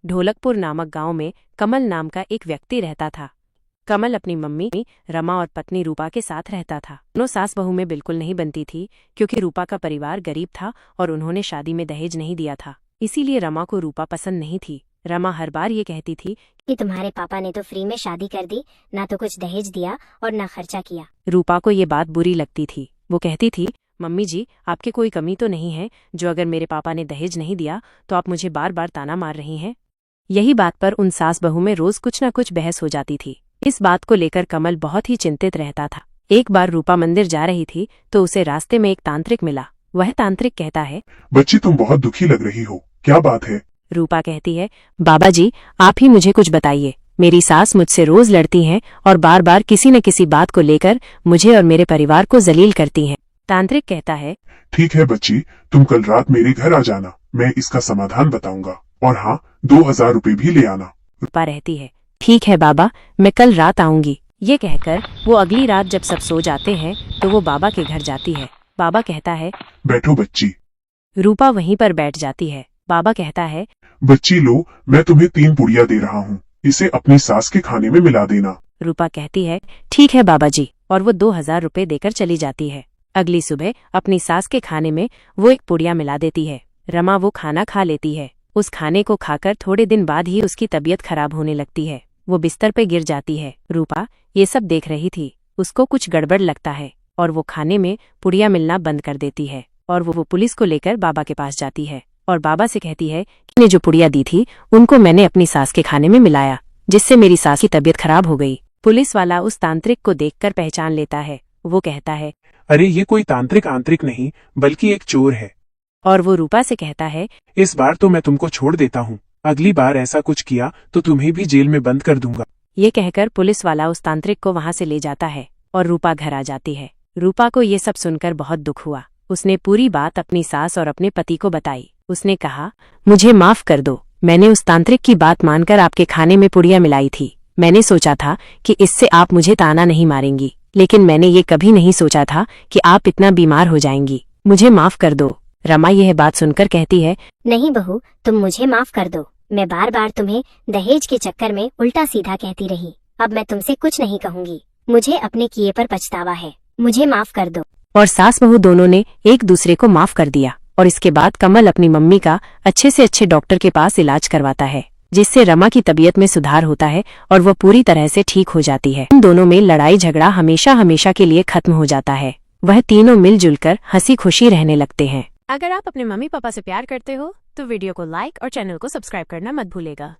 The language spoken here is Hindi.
ढोलकपुर नामक गांव में कमल नाम का एक व्यक्ति रहता था। कमल अपनी मम्मी रमा और पत्नी रूपा के साथ रहता था। दोनों सास बहू में बिल्कुल नहीं बनती थी, क्योंकि रूपा का परिवार गरीब था और उन्होंने शादी में दहेज नहीं दिया था। इसीलिए रमा को रूपा पसंद नहीं थी। रमा हर बार ये कहती थी कि तुम्हारे पापा ने तो फ्री में शादी कर दी, ना तो कुछ दहेज दिया और ना खर्चा किया। रूपा को ये बात बुरी लगती थी। वो कहती थी, मम्मी जी, आपके कोई कमी तो नहीं है जो अगर मेरे पापा ने दहेज नहीं दिया तो आप मुझे बार बार ताना मार रही हैं। यही बात पर उन सास बहू में रोज कुछ न कुछ बहस हो जाती थी। इस बात को लेकर कमल बहुत ही चिंतित रहता था। एक बार रूपा मंदिर जा रही थी तो उसे रास्ते में एक तांत्रिक मिला। वह तांत्रिक कहता है, बच्ची तुम बहुत दुखी लग रही हो, क्या बात है? रूपा कहती है, बाबा जी आप ही मुझे कुछ बताइए। मेरी सास मुझसे रोज लड़ती हैं और बार बार किसी न किसी बात को लेकर मुझे और मेरे परिवार को जलील करती हैं। तांत्रिक कहता है, ठीक है बच्ची, तुम कल रात मेरे घर आ जाना, मैं इसका समाधान बताऊंगा, और हाँ 2000 रुपए भी ले आना। रूपा रहती है, ठीक है बाबा, मैं कल रात आऊंगी। ये कहकर वो अगली रात जब सब सो जाते हैं तो वो बाबा के घर जाती है। बाबा कहता है, बैठो बच्ची। रूपा वहीं पर बैठ जाती है। बाबा कहता है, बच्ची लो, मैं तुम्हें 3 पुड़िया दे रहा हूँ, इसे अपनी सास के खाने में मिला देना। रूपा कहती है, ठीक है बाबा जी, और वो 2000 रुपए देकर चली जाती है। अगली सुबह अपनी सास के खाने में वो एक पुड़िया मिला देती है। रमा वो खाना खा लेती है। उस खाने को खाकर थोड़े दिन बाद ही उसकी तबीयत खराब होने लगती है। वो बिस्तर पे गिर जाती है। रूपा ये सब देख रही थी। उसको कुछ गड़बड़ लगता है और वो खाने में पुड़िया मिलना बंद कर देती है और वो पुलिस को लेकर बाबा के पास जाती है और बाबा से कहती है कि ने जो पुड़िया दी थी उनको मैंने अपनी सास के खाने में मिलाया, जिससे मेरी सास की तबीयत खराब हो गई। पुलिस वाला उस तांत्रिक को देखकर पहचान लेता है। वो कहता है, अरे ये कोई तांत्रिक आंतरिक नहीं बल्कि एक चोर है। और वो रूपा से कहता है, इस बार तो मैं तुमको छोड़ देता हूँ, अगली बार ऐसा कुछ किया तो तुम्हें भी जेल में बंद कर दूंगा। ये कहकर पुलिस वाला उस तांत्रिक को वहां से ले जाता है और रूपा घर आ जाती है। रूपा को ये सब सुनकर बहुत दुख हुआ। उसने पूरी बात अपनी सास और अपने पति को बताई। उसने कहा, मुझे माफ कर दो, मैंने उस तांत्रिक की बात मानकर आपके खाने में पुड़िया मिलाई थी। मैंने सोचा था कि इससे आप मुझे ताना नहीं मारेंगी, लेकिन मैंने ये कभी नहीं सोचा था कि आप इतना बीमार हो जाएंगी। मुझे माफ कर दो। रमा यह बात सुनकर कहती है, नहीं बहू, तुम मुझे माफ कर दो। मैं बार बार तुम्हें दहेज के चक्कर में उल्टा सीधा कहती रही। अब मैं तुमसे कुछ नहीं कहूँगी। मुझे अपने किए पर पछतावा है, मुझे माफ कर दो। और सास बहू दोनों ने एक दूसरे को माफ कर दिया। और इसके बाद कमल अपनी मम्मी का अच्छे से अच्छे डॉक्टर के पास इलाज करवाता है, जिससे रमा की तबीयत में सुधार होता है और वह पूरी तरह से ठीक हो जाती है। इन दोनों में लड़ाई झगड़ा हमेशा हमेशा के लिए खत्म हो जाता है। वह तीनों मिलजुल कर हंसी खुशी रहने लगते हैं। अगर आप अपने मम्मी पापा से प्यार करते हो तो वीडियो को लाइक और चैनल को सब्सक्राइब करना मत भूलेगा।